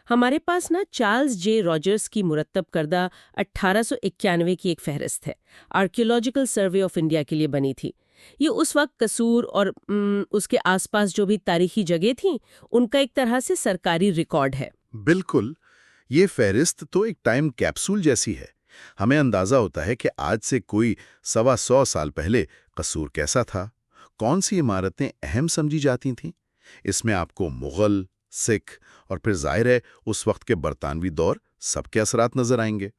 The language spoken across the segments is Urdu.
ہمارے پاس نا چارلز جے راجرز کی مرتب کردہ 1891 کی ایک فہرست ہے، آرکیولوجیکل سروے آف انڈیا کے لیے بنی تھی۔ یہ اس وقت قصور اور اس کے آس پاس جو بھی تاریخی جگہ تھیں ان کا ایک طرح سے سرکاری ریکارڈ ہے۔ بالکل، یہ فہرست تو ایک ٹائم کیپسول جیسی ہے۔ ہمیں اندازہ ہوتا ہے کہ آج سے کوئی 125 سال پہلے قصور کیسا تھا، کون سی عمارتیں اہم سمجھی جاتی تھیں۔ اس میں آپ کو مغل، سکھ اور پھر ظاہر ہے اس وقت کے برطانوی دور سب کے اثرات نظر آئیں گے۔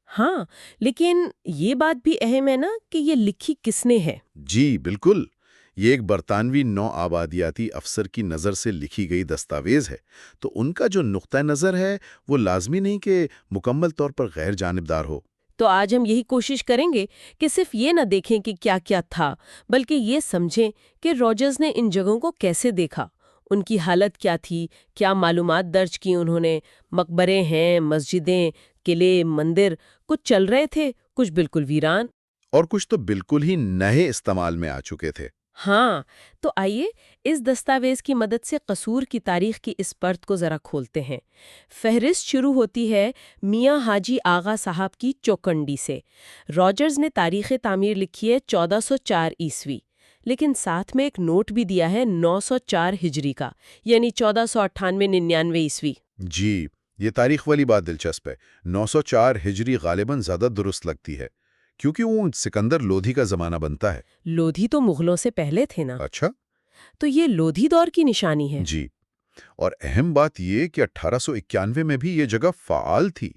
ہاں، لیکن یہ بات بھی اہم ہے نا کہ یہ لکھی کس نے ہے؟ جی بالکل، یہ ایک برطانوی نو آبادیاتی افسر کی نظر سے لکھی گئی دستاویز ہے، تو ان کا جو نقطہ نظر ہے وہ لازمی نہیں کہ مکمل طور پر غیر جانبدار ہو۔ تو آج ہم یہی کوشش کریں گے کہ صرف یہ نہ دیکھیں کہ کیا کیا تھا، بلکہ یہ سمجھیں کہ راجرز نے ان جگہوں کو کیسے دیکھا، ان کی حالت کیا تھی، کیا معلومات درج کی انہوں نے۔ مقبرے ہیں، مسجدیں، قلعے، مندر، کچھ چل رہے تھے، کچھ بالکل ویران، اور کچھ تو بالکل ہی نئے استعمال میں آ چکے تھے۔ ہاں۔ تو آئیے اس دستاویز کی مدد سے قصور کی تاریخ کی اس پرت کو ذرا کھولتے ہیں۔ فہرست شروع ہوتی ہے میاں حاجی آغا صاحب کی چوکنڈی سے۔ راجرز نے تاریخ تعمیر لکھی ہے 1404 عیسوی، لیکن ساتھ میں ایک نوٹ بھی دیا ہے 904 ہجری کا، یعنی 1498-99 عیسوی۔ جی، یہ تاریخ والی بات دلچسپ ہے۔ 904 ہجری غالباً زیادہ درست لگتی ہے، کیونکہ وہ سکندر لودھی کا زمانہ بنتا ہے۔ لودھی تو مغلوں سے پہلے تھے نا، اچھا؟ تو یہ لودھی دور کی نشانی ہے۔ جی، اور اہم بات یہ کہ 1891 میں بھی یہ جگہ فعال تھی،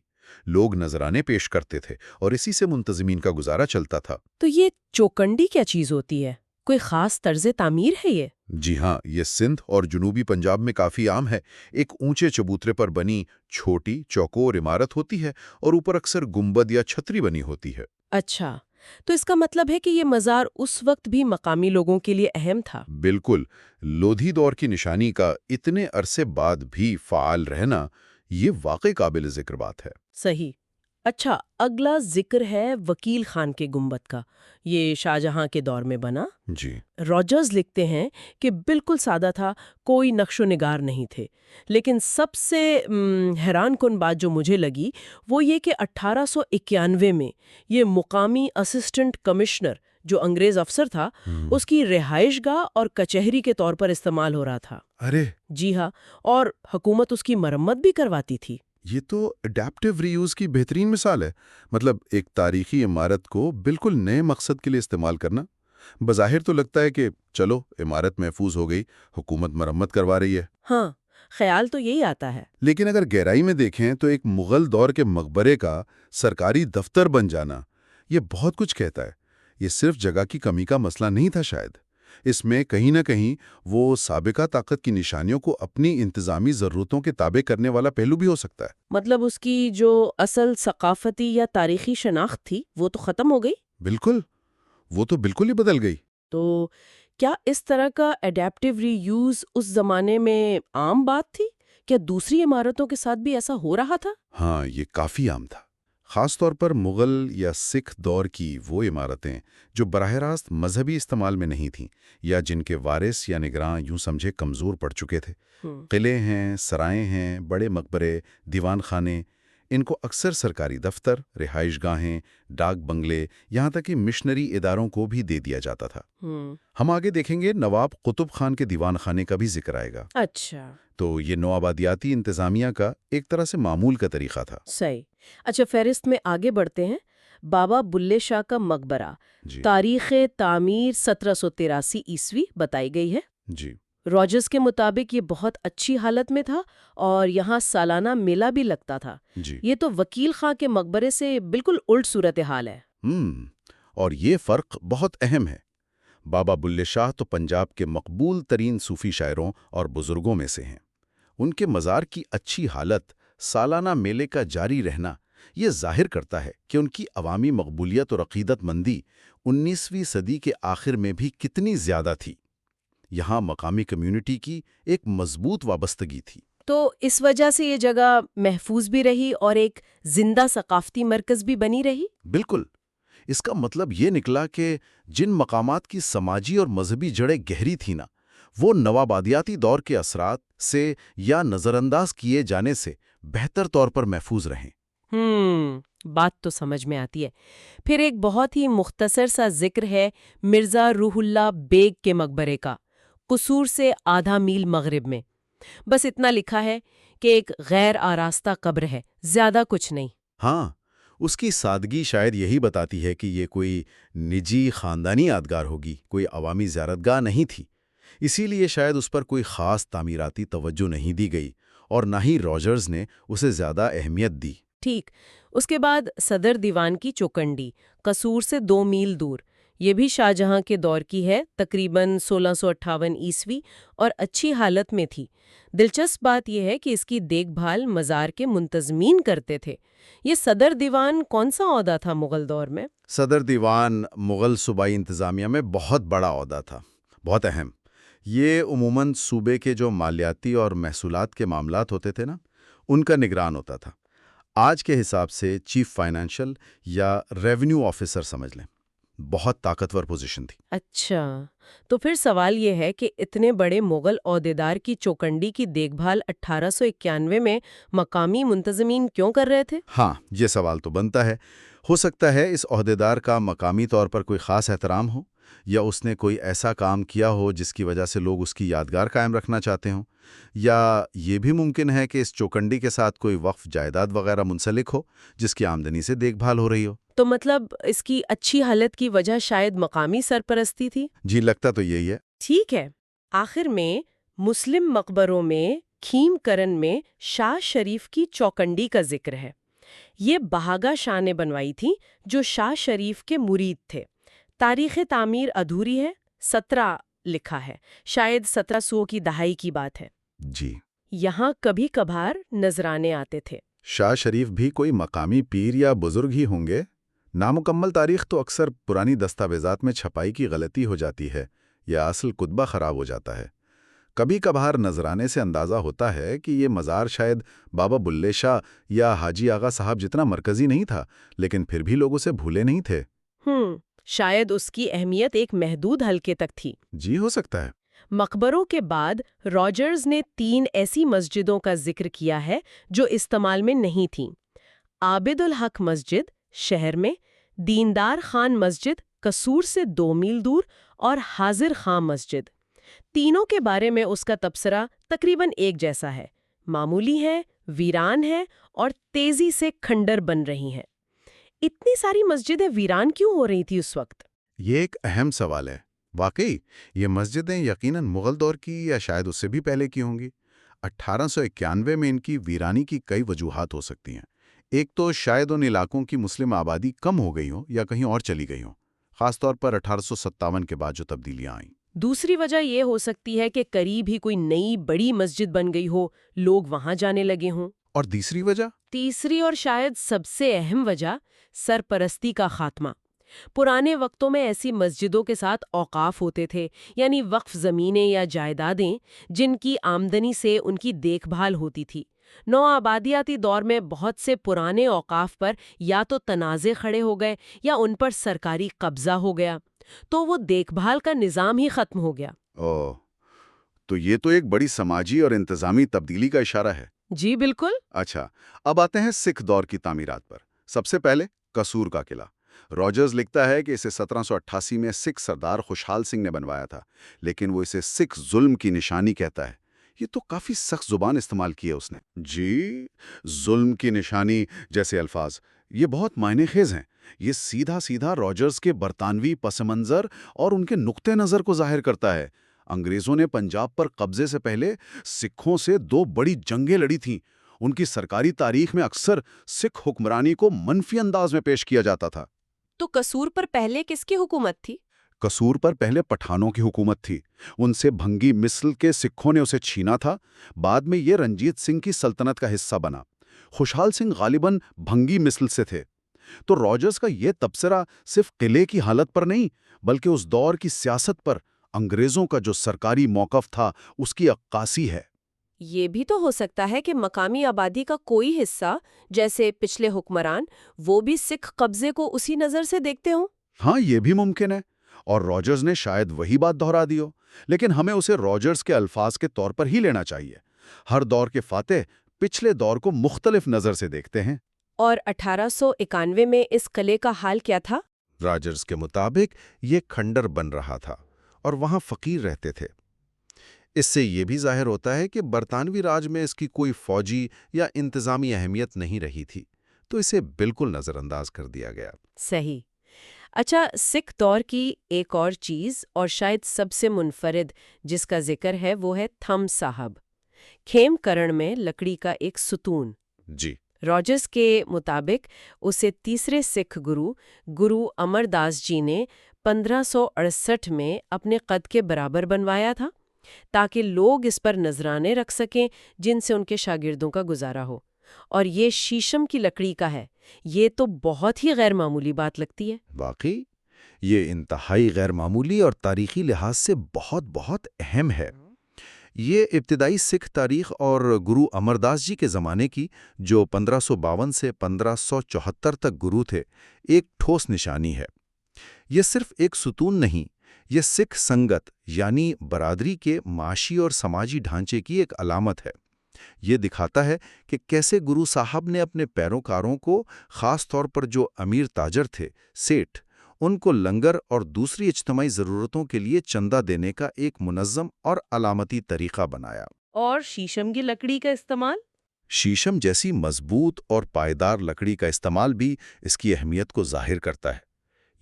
لوگ نذرانے پیش کرتے تھے اور اسی سے منتظمین کا گزارا چلتا تھا۔ تو یہ چوکنڈی کیا چیز ہوتی ہے؟ کوئی خاص طرز تعمیر ہے یہ؟ جی ہاں، یہ سندھ اور جنوبی پنجاب میں کافی عام ہے۔ ایک اونچے چبوترے پر بنی چھوٹی چوکور عمارت ہوتی ہے اور اوپر اکثر گنبد یا چھتری بنی ہوتی ہے۔ اچھا، تو اس کا مطلب ہے کہ یہ مزار اس وقت بھی مقامی لوگوں کے لیے اہم تھا۔ بالکل، لودھی دور کی نشانی کا اتنے عرصے بعد بھی فعال رہنا یہ واقعی قابل ذکر بات ہے۔ صحیح۔ اچھا، اگلا ذکر ہے وکیل خان کے گنبد کا، یہ شاہجہاں کے دور میں بنا۔ جی، راجرز لکھتے ہیں کہ بالکل سادہ تھا، کوئی نقش و نگار نہیں تھے، لیکن سب سے حیران کن بات جو مجھے لگی وہ یہ کہ 1891 میں یہ مقامی اسسٹنٹ کمشنر جو انگریز افسر تھا، اس کی رہائش گاہ اور کچہری کے طور پر استعمال ہو رہا تھا۔ ارے جی ہاں، اور حکومت اس کی مرمت بھی کرواتی تھی۔ یہ تو اڈیپٹیو ری یوز کی بہترین مثال ہے۔ مطلب ایک تاریخی عمارت کو بالکل نئے مقصد کے لیے استعمال کرنا۔ بظاہر تو لگتا ہے کہ چلو عمارت محفوظ ہو گئی، حکومت مرمت کروا رہی ہے۔ ہاں، خیال تو یہی آتا ہے۔ لیکن اگر گہرائی میں دیکھیں تو ایک مغل دور کے مقبرے کا سرکاری دفتر بن جانا یہ بہت کچھ کہتا ہے۔ یہ صرف جگہ کی کمی کا مسئلہ نہیں تھا شاید، اس میں کہیں نہ کہیں وہ سابقہ طاقت کی نشانیوں کو اپنی انتظامی ضرورتوں کے تابع کرنے والا پہلو بھی ہو سکتا ہے۔ مطلب اس کی جو اصل ثقافتی یا تاریخی شناخت تھی وہ تو ختم ہو گئی؟ بالکل، وہ تو بالکل ہی بدل گئی۔ تو کیا اس طرح کا اڈیپٹیو ری یوز اس زمانے میں عام بات تھی؟ کیا دوسری عمارتوں کے ساتھ بھی ایسا ہو رہا تھا؟ ہاں، یہ کافی عام تھا، خاص طور پر مغل یا سکھ دور کی وہ عمارتیں جو براہ راست مذہبی استعمال میں نہیں تھیں یا جن کے وارث یا نگراں یوں سمجھے کمزور پڑ چکے تھے۔ قلعے ہیں، سرائیں ہیں، بڑے مقبرے، دیوان خانے، ان کو اکثر سرکاری دفتر، رہائش گاہیں، ڈاک بنگلے، یہاں تک کہ مشنری اداروں کو بھی دے دیا جاتا تھا۔ ہم آگے دیکھیں گے نواب قطب خان کے دیوان خانے کا بھی ذکر آئے گا۔ اچھا، تو یہ نوآبادیاتی انتظامیہ کا ایک طرح سے معمول کا طریقہ تھا۔ صحیح۔ اچھا، فہرست میں آگے بڑھتے ہیں۔ بابا بلے شاہ کا مقبرہ، جی تاریخ تعمیر 1783 عیسوی بتائی گئی ہے۔ جی، راجرز کے مطابق یہ بہت اچھی حالت میں تھا اور یہاں سالانہ میلہ بھی لگتا تھا۔ جی، یہ تو وکیل خاں کے مقبرے سے بالکل الٹ صورتحال ہے۔ اور یہ فرق بہت اہم ہے۔ بابا بلے شاہ تو پنجاب کے مقبول ترین صوفی شاعروں اور بزرگوں میں سے ہیں۔ ان کے مزار کی اچھی حالت، سالانہ میلے کا جاری رہنا یہ ظاہر کرتا ہے کہ ان کی عوامی مقبولیت اور عقیدت مندی 19ویں صدی کے آخر میں بھی کتنی زیادہ تھی۔ یہاں مقامی کمیونٹی کی ایک مضبوط وابستگی تھی۔ تو اس وجہ سے یہ جگہ محفوظ بھی رہی اور ایک زندہ ثقافتی مرکز بھی بنی رہی؟ بالکل، اس کا مطلب یہ نکلا کہ جن مقامات کی سماجی اور مذہبی جڑیں گہری تھیں نا، وہ نوآبادیاتی دور کے اثرات سے یا نظر انداز کیے جانے سے بہتر طور پر محفوظ رہیں۔ بات تو سمجھ میں آتی ہے۔ پھر ایک بہت ہی مختصر سا ذکر ہے مرزا روح اللہ بیگ کے مقبرے کا، قصور سے آدھا میل مغرب میں۔ بس اتنا لکھا ہے کہ ایک غیر آراستہ قبر ہے، زیادہ کچھ نہیں۔ ہاں، اس کی سادگی شاید یہی بتاتی ہے کہ یہ کوئی نجی خاندانی یادگار ہوگی، کوئی عوامی زیارتگاہ نہیں تھی۔ اسی لیے شاید اس پر کوئی خاص تعمیراتی توجہ نہیں دی گئی، اور نہ ہی راجرز نے اسے زیادہ اہمیت دی۔ ٹھیک۔ اس کے بعد صدر دیوان کی چوکنڈی، قصور سے 2 میل دور، یہ بھی شاہجہاں کے دور کی ہے، تقریباً 1658 عیسوی، اور اچھی حالت میں تھی۔ دلچسپ بات یہ ہے کہ اس کی دیکھ بھال مزار کے منتظمین کرتے تھے۔ یہ صدر دیوان کون سا عہدہ تھا مغل دور میں؟ صدر دیوان مغل صوبائی انتظامیہ میں بہت بڑا عہدہ تھا، بہت اہم۔ یہ عموماً صوبے کے جو مالیاتی اور محصولات کے معاملات ہوتے تھے نا، ان کا نگران ہوتا تھا۔ آج کے حساب سے چیف فائنینشل یا ریونیو آفیسر سمجھ لیں۔ بہت طاقتور پوزیشن تھی۔ اچھا، تو پھر سوال یہ ہے کہ اتنے بڑے مغل عہدیدار کی چوکنڈی کی دیکھ بھال 1891 میں مقامی منتظمین کیوں کر رہے تھے؟ ہاں، یہ سوال تو بنتا ہے۔ ہو سکتا ہے اس عہدیدار کا مقامی طور پر کوئی خاص احترام ہو، یا اس نے کوئی ایسا کام کیا ہو جس کی وجہ سے لوگ اس کی یادگار قائم رکھنا چاہتے ہوں، یا یہ بھی ممکن ہے کہ اس چوکنڈی کے ساتھ کوئی وقف جائیداد وغیرہ منسلک ہو جس کی آمدنی سے دیکھ بھال ہو رہی ہو۔ تو مطلب اس کی اچھی حالت کی وجہ شاید مقامی سرپرستی تھی؟ جی، لگتا تو یہی ہے۔ ٹھیک ہے۔ آخر میں مسلم مقبروں میں کھیم کرن میں شاہ شریف کی چوکنڈی کا ذکر ہے۔ یہ بہاگا شاہ نے بنوائی تھی، جو شاہ شریف کے مرید تھے۔ تاریخ تعمیر ادھوری ہے، 17 لکھا ہے، شاید 1700 کی دہائی کی بات ہے۔ جی، یہاں کبھی کبھار نذرانے آتے تھے۔ شاہ شریف بھی کوئی مقامی پیر یا بزرگ ہی ہوں گے۔ نامکمل تاریخ تو اکثر پرانی دستاویزات میں چھپائی کی غلطی ہو جاتی ہے یا اصل کتبہ خراب ہو جاتا ہے۔ کبھی کبھار نذرانے سے اندازہ ہوتا ہے کہ یہ مزار شاید بابا بلے شاہ یا حاجی آغا صاحب جتنا مرکزی نہیں تھا، لیکن پھر بھی لوگ اسے بھولے نہیں تھے۔ شاید اس کی اہمیت ایک محدود حلقے تک تھی۔ جی، ہو سکتا ہے۔ مقبروں کے بعد راجرز نے 3 ایسی مسجدوں کا ذکر کیا ہے جو استعمال میں نہیں تھیں: عابد الحق مسجد شہر میں، دیندار خان مسجد قصور سے 2 میل دور، اور حاضر خان مسجد۔ تینوں کے بارے میں اس کا تبصرہ تقریباً ایک جیسا ہے: معمولی ہے، ویران ہے، اور تیزی سے کھنڈر بن رہی ہیں۔ اتنی ساری مسجدیں ویران کیوں ہو رہی تھی اس وقت؟ یہ ایک اہم سوال ہے۔ واقعی یہ مسجدیں یقیناً مغل دور کی یا شاید اس سے بھی پہلے کی ہوں گی۔ 1891 میں ان کی ویرانی کی کئی وجوہات ہو سکتی ہیں۔ ایک تو شاید ان علاقوں کی مسلم آبادی کم ہو گئی ہو یا کہیں اور چلی گئی ہو، خاص طور پر 1857 کے بعد جو تبدیلیاں آئیں۔ دوسری وجہ یہ ہو سکتی ہے کہ قریب ہی کوئی نئی بڑی مسجد بن گئی ہو، لوگ وہاں جانے لگے ہوں۔ اور تیسری اور شاید سب سے اہم وجہ سرپرستی کا خاتمہ۔ پرانے وقتوں میں ایسی مسجدوں کے ساتھ اوقاف ہوتے تھے، یعنی وقف زمینیں یا جائیدادیں جن کی آمدنی سے ان کی دیکھ بھال ہوتی تھی۔ نوآبادیاتی دور میں بہت سے پرانے اوقاف پر یا تو تنازع کھڑے ہو گئے یا ان پر سرکاری قبضہ ہو گیا، تو وہ دیکھ بھال کا نظام ہی ختم ہو گیا۔ تو یہ تو ایک بڑی سماجی اور انتظامی تبدیلی کا اشارہ ہے۔ جی بالکل۔ اچھا، اب آتے ہیں سکھ دور کی تعمیرات پر۔ سب سے پہلے قصور کا قلعہ۔ راجرز لکھتا ہے کہ اسے 1788 میں سکھ سردار خوشحال سنگھ نے بنوایا تھا، لیکن وہ اسے سکھ ظلم کی نشانی کہتا ہے۔ یہ تو کافی سخت زبان استعمال کی ہے اس نے۔ جی، ظلم کی نشانی جیسے الفاظ، یہ بہت معنی خیز ہیں۔ یہ سیدھا سیدھا راجرز کے برطانوی پس منظر اور ان کے نقطہ نظر کو ظاہر کرتا ہے۔ انگریزوں نے پنجاب پر قبضے سے پہلے سکھوں سے 2 بڑی جنگیں لڑی تھیں۔ ان کی سرکاری تاریخ میں اکثر سکھ حکمرانی کو منفی انداز میں پیش کیا جاتا تھا۔ تو قصور پر پہلے کس کی حکومت تھی؟ قصور پر پہلے پٹھانوں کی حکومت تھی۔ ان سے بھنگی مثل کے سکھوں نے اسے چھینا تھا۔ بعد میں یہ رنجیت سنگھ کی سلطنت کا حصہ بنا۔ خوشحال سنگھ غالباً بھنگی مثل سے تھے۔ تو راجرز کا یہ تبصرہ صرف قلعے کی حالت پر نہیں، بلکہ اس دور کی سیاست پر انگریزوں کا جو سرکاری موقف تھا اس کی عکاسی ہے۔ یہ بھی تو ہو سکتا ہے کہ مقامی آبادی کا کوئی حصہ، جیسے پچھلے حکمران، وہ بھی سکھ قبضے کو اسی نظر سے دیکھتے ہوں۔ ہاں، یہ بھی ممکن ہے، اور راجرز نے شاید وہی بات دہرا دی ہو، لیکن ہمیں اسے راجرز کے الفاظ کے طور پر ہی لینا چاہیے۔ ہر دور کے فاتح پچھلے دور کو مختلف نظر سے دیکھتے ہیں۔ اور 1891 میں اس قلعے کا حال کیا تھا؟ راجرز کے مطابق یہ کھنڈر بن رہا تھا اور وہاں فقیر رہتے تھے۔ اس سے یہ بھی ظاہر ہوتا ہے کہ برطانوی راج میں اس کی کوئی فوجی یا انتظامی اہمیت نہیں رہی تھی، تو اسے بالکل نظر انداز کر دیا گیا۔ صحیح۔ اچھا، سکھ دور کی ایک اور چیز، اور شاید سب سے منفرد جس کا ذکر ہے، وہ ہے تھم صاحب، کھیم کرن میں لکڑی کا ایک ستون۔ جی، راجرز کے مطابق اسے تیسرے سکھ گرو امر داس جی نے 1568 میں اپنے قد کے برابر بنوایا تھا، تاکہ لوگ اس پر نذرانے رکھ سکیں جن سے ان کے شاگردوں کا گزارا ہو۔ اور یہ شیشم کی لکڑی کا ہے۔ یہ تو بہت ہی غیر معمولی بات لگتی ہے۔ واقعی یہ انتہائی غیر معمولی اور تاریخی لحاظ سے بہت بہت اہم ہے۔ یہ ابتدائی سکھ تاریخ اور گرو امر داس جی کے زمانے کی، جو 1552 سے 1574 تک گرو تھے، ایک ٹھوس نشانی ہے۔ یہ صرف ایک ستون نہیں، یہ سکھ سنگت یعنی برادری کے معاشی اور سماجی ڈھانچے کی ایک علامت ہے۔ یہ دکھاتا ہے کہ کیسے گرو صاحب نے اپنے پیروکاروں کو، خاص طور پر جو امیر تاجر تھے، سیٹھ، ان کو لنگر اور دوسری اجتماعی ضرورتوں کے لیے چندہ دینے کا ایک منظم اور علامتی طریقہ بنایا۔ اور شیشم کی لکڑی کا استعمال؟ شیشم جیسی مضبوط اور پائیدار لکڑی کا استعمال بھی اس کی اہمیت کو ظاہر کرتا ہے۔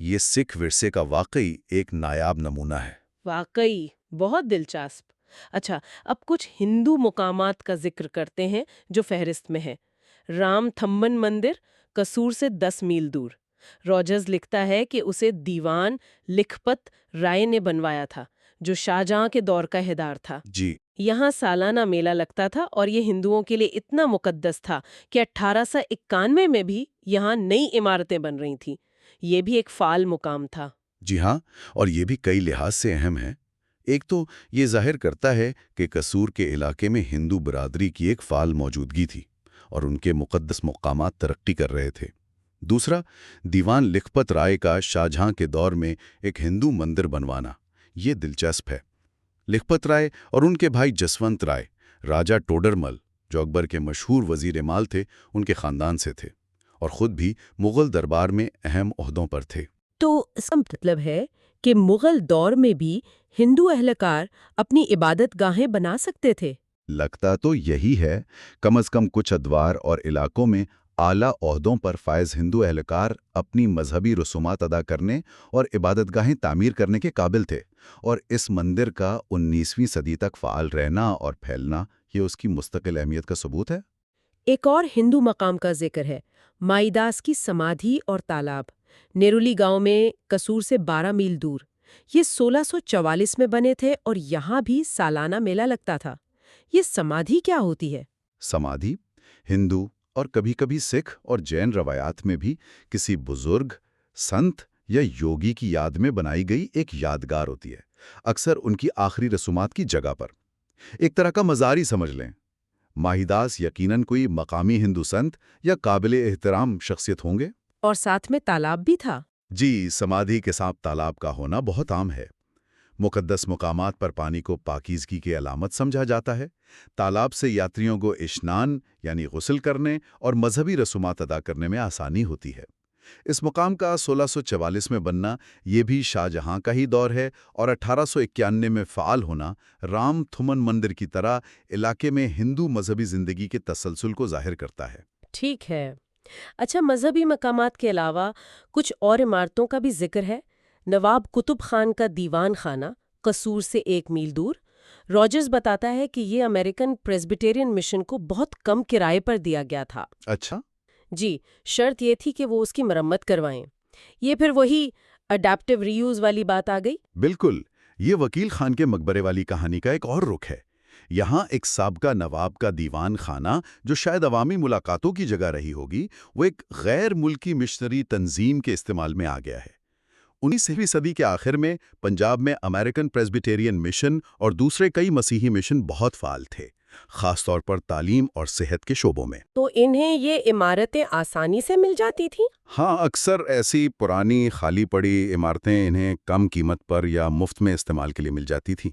یہ سکھ ورثے کا واقعی ایک نایاب نمونہ ہے۔ واقعی بہت دلچسپ۔ اچھا، اب کچھ ہندو مقامات کا ذکر کرتے ہیں جو فہرست میں ہے۔ رام تھمن مندر قصور سے 10 میل دور۔ راجرز لکھتا ہے کہ اسے دیوان لکھپت رائے نے بنوایا تھا، جو شاہجہاں کے دور کا ہدار تھا۔ جی، یہاں سالانہ میلہ لگتا تھا، اور یہ ہندوؤں کے لیے اتنا مقدس تھا کہ 1891 میں بھی یہاں نئی عمارتیں بن رہی تھیں۔ یہ بھی ایک فعال مقام تھا۔ جی ہاں، اور یہ بھی کئی لحاظ سے اہم ہے۔ ایک تو یہ ظاہر کرتا ہے کہ قصور کے علاقے میں ہندو برادری کی ایک فعال موجودگی تھی اور ان کے مقدس مقامات ترقی کر رہے تھے۔ دوسرا، دیوان لکھپت رائے کا شاہجہاں کے دور میں ایک ہندو مندر بنوانا، یہ دلچسپ ہے۔ لکھپت رائے اور ان کے بھائی جسونت رائے، راجہ ٹوڈرمل، جو اکبر کے مشہور وزیر مال تھے، ان کے خاندان سے تھے اور خود بھی مغل دربار میں اہم عہدوں پر تھے۔ تو اس کا مطلب ہے کہ مغل دور میں بھی ہندو اہلکار اپنی عبادت گاہیں بنا سکتے تھے۔ لگتا تو یہی ہے، کم از کم کچھ ادوار اور علاقوں میں اعلیٰ عہدوں پر فائز ہندو اہلکار اپنی مذہبی رسومات ادا کرنے اور عبادت گاہیں تعمیر کرنے کے قابل تھے، اور اس مندر کا 19ویں صدی تک فعال رہنا اور پھیلنا یہ اس کی مستقل اہمیت کا ثبوت ہے۔ ایک اور ہندو مقام کا ذکر ہے، مائی داس کی سمادھی اور تالاب، نیرولی گاؤں میں قصور سے 12 میل دور۔ یہ 1644 میں بنے تھے اور یہاں بھی سالانہ میلہ لگتا تھا۔ یہ سمادھی کیا ہوتی ہے؟ سمادھی ہندو اور کبھی کبھی سکھ اور جین روایات میں بھی کسی بزرگ، سنت یا یوگی کی یاد میں بنائی گئی ایک یادگار ہوتی ہے، اکثر ان کی آخری رسومات کی جگہ پر۔ ایک طرح کا مزار ہی سمجھ لیں۔ ماہیداس یقیناً کوئی مقامی ہندو سنت یا قابل احترام شخصیت ہوں گے۔ اور ساتھ میں تالاب بھی تھا۔ جی، سمادھی کے ساتھ تالاب کا ہونا بہت عام ہے۔ مقدس مقامات پر پانی کو پاکیزگی کی علامت سمجھا جاتا ہے۔ تالاب سے یاتریوں کو اشنان یعنی غسل کرنے اور مذہبی رسومات ادا کرنے میں آسانی ہوتی ہے۔ اس مقام کا 1644 میں بننا یہ بھی شاہجہاں کا ہی دور ہے، اور 1891 میں فعال ہونا رام تھمن مندر کی طرح علاقے میں ہندو مذہبی زندگی کے تسلسل کو ظاہر کرتا ہے۔ ٹھیک ہے۔ اچھا، مذہبی مقامات کے علاوہ کچھ اور عمارتوں کا بھی ذکر ہے۔ نواب قطب خان کا دیوان خانہ قصور سے 1 میل دور۔ راجرز بتاتا ہے کہ یہ امریکن پریسبیٹیرین مشن کو بہت کم کرائے پر دیا گیا تھا۔ اچھا، جی، شرط یہ تھی کہ وہ اس کی مرمت کروائیں۔ یہ پھر وہی اڈیپٹیو ری یوز والی بات آ گئی۔ بالکل، یہ وکیل خان کے مقبرے والی کہانی کا ایک اور رخ ہے۔ یہاں ایک سابقہ نواب کا دیوان خانہ، جو شاید عوامی ملاقاتوں کی جگہ رہی ہوگی، وہ ایک غیر ملکی مشنری تنظیم کے استعمال میں آ گیا ہے۔ 19ویں صدی کے آخر میں پنجاب میں امریکن پریسبیٹیرین مشن اور دوسرے کئی مسیحی مشن بہت فعال تھے، خاص طور پر تعلیم اور صحت کے شعبوں میں۔ تو انہیں یہ عمارتیں آسانی سے مل جاتی تھیں؟ ہاں، اکثر ایسی پرانی خالی پڑی عمارتیں انہیں کم قیمت پر یا مفت میں استعمال کے لیے مل جاتی تھیں۔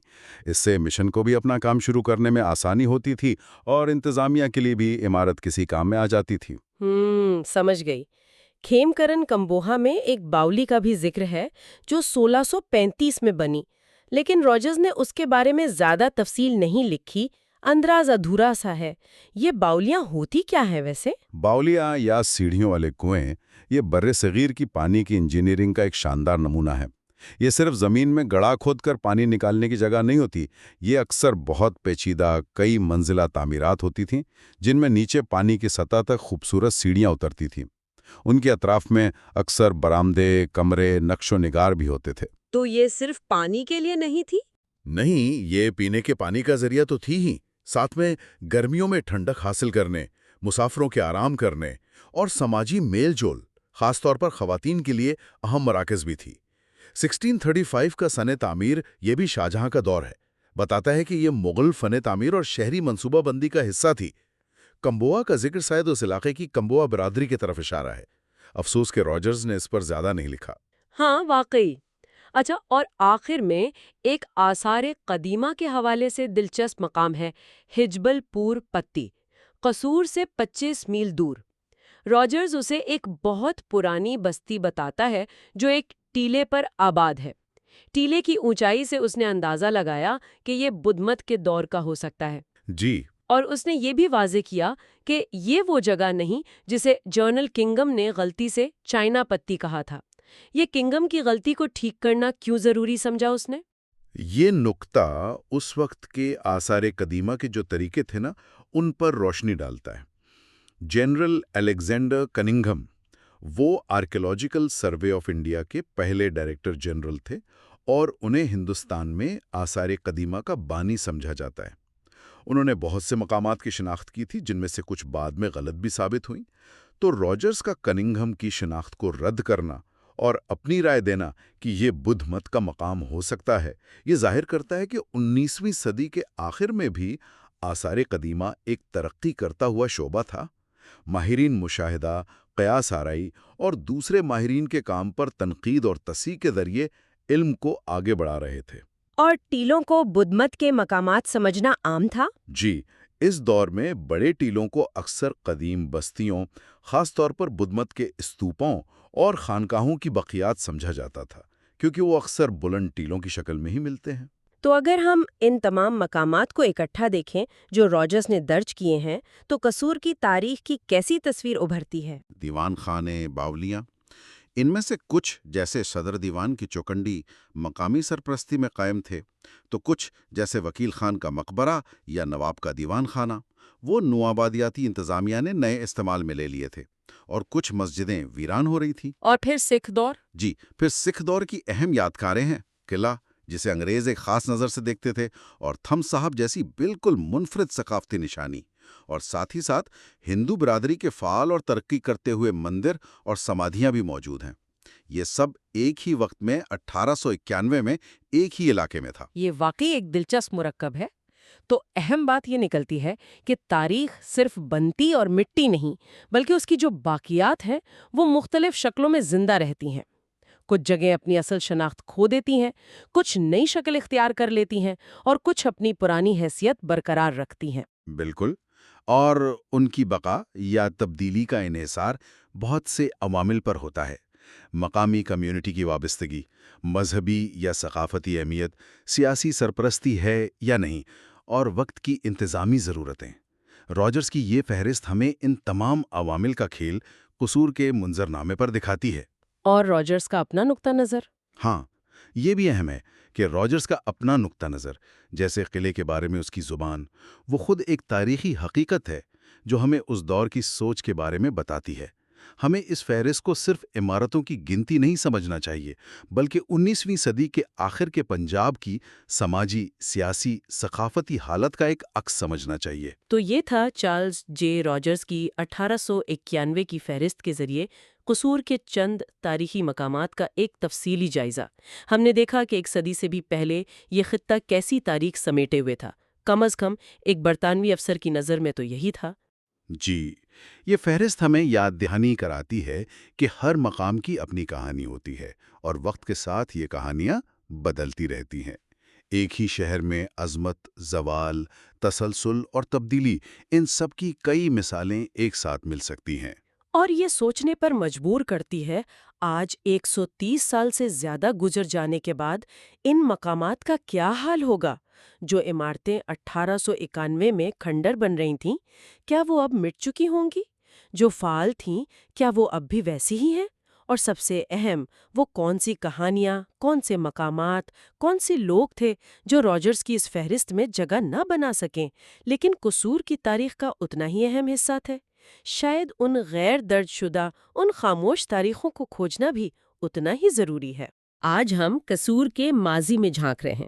اس سے مشن کو بھی اپنا کام شروع کرنے میں آسانی ہوتی تھی اور انتظامیہ کے لیے بھی عمارت کسی کام میں آ جاتی تھی۔ سمجھ گئی۔ کھیم کرن کمبوہا میں ایک باولی کا بھی ذکر ہے جو 1635 میں بنی، لیکن راجرز نے اس کے بارے میں زیادہ تفصیل نہیں لکھی، اندراز ادھورا سا ہے۔ یہ باولیاں ہوتی کیا ہے ویسے؟ باولیاں یا سیڑھیوں والے کنویں یہ بر صغیر کی پانی کی انجینئرنگ کا ایک شاندار نمونہ ہے۔ یہ صرف زمین میں گڑھا کھود کر پانی نکالنے کی جگہ نہیں ہوتی، یہ اکثر بہت پیچیدہ کئی منزلہ تعمیرات ہوتی تھیں جن میں نیچے پانی کی سطح تک خوبصورت سیڑھیاں اترتی تھیں۔ ان کے اطراف میں اکثر برآمدے، کمرے، نقش و نگار بھی ہوتے تھے۔ تو یہ صرف پانی کے لیے نہیں تھی؟ نہیں، یہ پینے کے پانی کا ذریعہ تو تھی ہی، ساتھ میں گرمیوں میں ٹھنڈک حاصل کرنے، مسافروں کے آرام کرنے اور سماجی میل جول، خاص طور پر خواتین کے لیے اہم مراکز بھی تھی۔ 1635 کا سن تعمیر یہ بھی شاہجہاں کا دور ہے، بتاتا ہے کہ یہ مغل فن تعمیر اور شہری منصوبہ بندی کا حصہ تھی۔ کمبوہا کا ذکر شاید اس علاقے کی کمبوہا برادری کی طرف اشارہ ہے۔ افسوس کہ راجرز نے اس پر زیادہ نہیں لکھا۔ ہاں واقعی۔ اچھا، اور آخر میں ایک آثار قدیمہ کے حوالے سے دلچسپ مقام ہے ہجبل پور پتی، قصور سے 25 میل دور۔ راجرز اسے ایک بہت پرانی بستی بتاتا ہے جو ایک ٹیلے پر آباد ہے۔ ٹیلے کی اونچائی سے اس نے اندازہ لگایا کہ یہ بدھ مت کے دور کا ہو سکتا ہے۔ جی، اور اس نے یہ بھی واضح کیا کہ یہ وہ جگہ نہیں جسے جنرل کنگم نے غلطی سے چائنا پتی کہا تھا۔ یہ کنگم کی غلطی کو ٹھیک کرنا کیوں ضروری سمجھا اس نے؟ یہ نکتہ اس وقت کے آثار قدیمہ کے جو طریقے تھے نا، ان پر روشنی ڈالتا ہے۔ جنرل الیگزینڈر کننگھم وہ آرکیولوجیکل سروے آف انڈیا کے پہلے ڈائریکٹر جنرل تھے اور انہیں ہندوستان میں آثار قدیمہ کا بانی سمجھا جاتا ہے۔ انہوں نے بہت سے مقامات کی شناخت کی تھی جن میں سے کچھ بعد میں غلط بھی ثابت ہوئیں۔ تو راجرز کا کننگھم کی شناخت کو رد کرنا اور اپنی رائے دینا کہ یہ بدھ مت کا مقام ہو سکتا ہے، یہ ظاہر کرتا ہے کہ 19ویں صدی کے آخر میں بھی آثار قدیمہ ایک ترقی کرتا ہوا شعبہ تھا۔ ماہرین مشاہدہ، قیاس آرائی اور دوسرے ماہرین کے کام پر تنقید اور تصحیح کے ذریعے علم کو آگے بڑھا رہے تھے۔ اور ٹیلوں کو بدھ مت کے مقامات سمجھنا عام تھا؟ جی، اس دور میں بڑے ٹیلوں کو اکثر قدیم بستیوں، خاص طور پر بدھ مت کے استوپوں اور خانقاہوں کی بقیات سمجھا جاتا تھا، کیونکہ وہ اکثر بلند ٹیلوں کی شکل میں ہی ملتے ہیں۔ تو اگر ہم ان تمام مقامات کو اکٹھا دیکھیں جو راجرز نے درج کیے ہیں تو قصور کی تاریخ کی کیسی تصویر ابھرتی ہے؟ دیوان خانے، باولیاں، ان میں سے کچھ جیسے صدر دیوان کی چوکنڈی مقامی سرپرستی میں قائم تھے، تو کچھ جیسے وکیل خان کا مقبرہ یا نواب کا دیوان خانہ وہ نوآبادیاتی انتظامیہ نے نئے استعمال میں لے لیے تھے، اور کچھ مسجدیں ویران ہو رہی تھیں۔ اور پھر سکھ دور؟ جی، پھر سکھ دور کی اہم یادگاریں ہیں قلعہ جسے انگریز ایک خاص نظر سے دیکھتے تھے، اور تھم صاحب جیسی بالکل منفرد ثقافتی نشانی، اور ساتھ ہی ساتھ ہندو برادری کے فعال اور ترقی کرتے ہوئے مندر اور سمادھیاں بھی موجود ہیں۔ یہ سب ایک ہی وقت میں 1891 میں ایک ہی علاقے میں تھا۔ یہ واقعی ایک دلچسپ مرکب ہے۔ تو اہم بات یہ نکلتی ہے کہ تاریخ صرف بنتی اور مٹی نہیں، بلکہ اس کی جو باقیات ہیں وہ مختلف شکلوں میں زندہ رہتی ہیں۔ کچھ جگہیں اپنی اصل شناخت کھو دیتی ہیں، کچھ نئی شکل اختیار کر لیتی ہیں، اور کچھ اپنی پرانی حیثیت برقرار رکھتی ہیں۔ بالکل، اور ان کی بقا یا تبدیلی کا انحصار بہت سے عوامل پر ہوتا ہے۔ مقامی کمیونٹی کی وابستگی، مذہبی یا ثقافتی اہمیت، سیاسی سرپرستی ہے یا نہیں، اور وقت کی انتظامی ضرورتیں۔ راجرز کی یہ فہرست ہمیں ان تمام عوامل کا کھیل قصور کے منظرنامے پر دکھاتی ہے۔ اور راجرز کا اپنا نقطہ نظر؟ ہاں، یہ بھی اہم ہے کہ راجرز کا اپنا نقطہ نظر، جیسے قلعے کے بارے میں اس کی زبان، وہ خود ایک تاریخی حقیقت ہے جو ہمیں اس دور کی سوچ کے بارے میں بتاتی ہے۔ ہمیں اس فہرست کو صرف عمارتوں کی گنتی نہیں سمجھنا چاہیے، بلکہ 19ویں صدی کے آخر کے پنجاب کی سماجی، سیاسی، ثقافتی حالت کا ایک عکس سمجھنا چاہیے۔ تو یہ تھا چارلز جے راجرز کی 1891 کی فہرست کے ذریعے قصور کے چند تاریخی مقامات کا ایک تفصیلی جائزہ۔ ہم نے دیکھا کہ ایک صدی سے بھی پہلے یہ خطہ کیسی تاریخ سمیٹے ہوئے تھا، کم از کم ایک برطانوی افسر کی نظر میں تو یہی تھا۔ جی، یہ فہرست ہمیں یاد دہانی کراتی ہے کہ ہر مقام کی اپنی کہانی ہوتی ہے اور وقت کے ساتھ یہ کہانیاں بدلتی رہتی ہیں۔ ایک ہی شہر میں عظمت، زوال، تسلسل اور تبدیلی، ان سب کی کئی مثالیں ایک ساتھ مل سکتی ہیں۔ اور یہ سوچنے پر مجبور کرتی ہے، آج 130 سال سے زیادہ گزر جانے کے بعد ان مقامات کا کیا حال ہوگا؟ جو عمارتیں 1891 میں کھنڈر بن رہی تھیں، کیا وہ اب مٹ چکی ہوں گی؟ جو فعال تھیں، کیا وہ اب بھی ویسی ہی ہیں؟ اور سب سے اہم، وہ کون سی کہانیاں، کون سے مقامات، کون سے لوگ تھے جو راجرز کی اس فہرست میں جگہ نہ بنا سکیں، لیکن قصور کی تاریخ کا اتنا ہی اہم حصہ تھے؟ شاید ان غیر درج شدہ، ان خاموش تاریخوں کو کھوجنا بھی اتنا ہی ضروری ہے۔ آج ہم قصور کے ماضی میں جھانک رہے ہیں،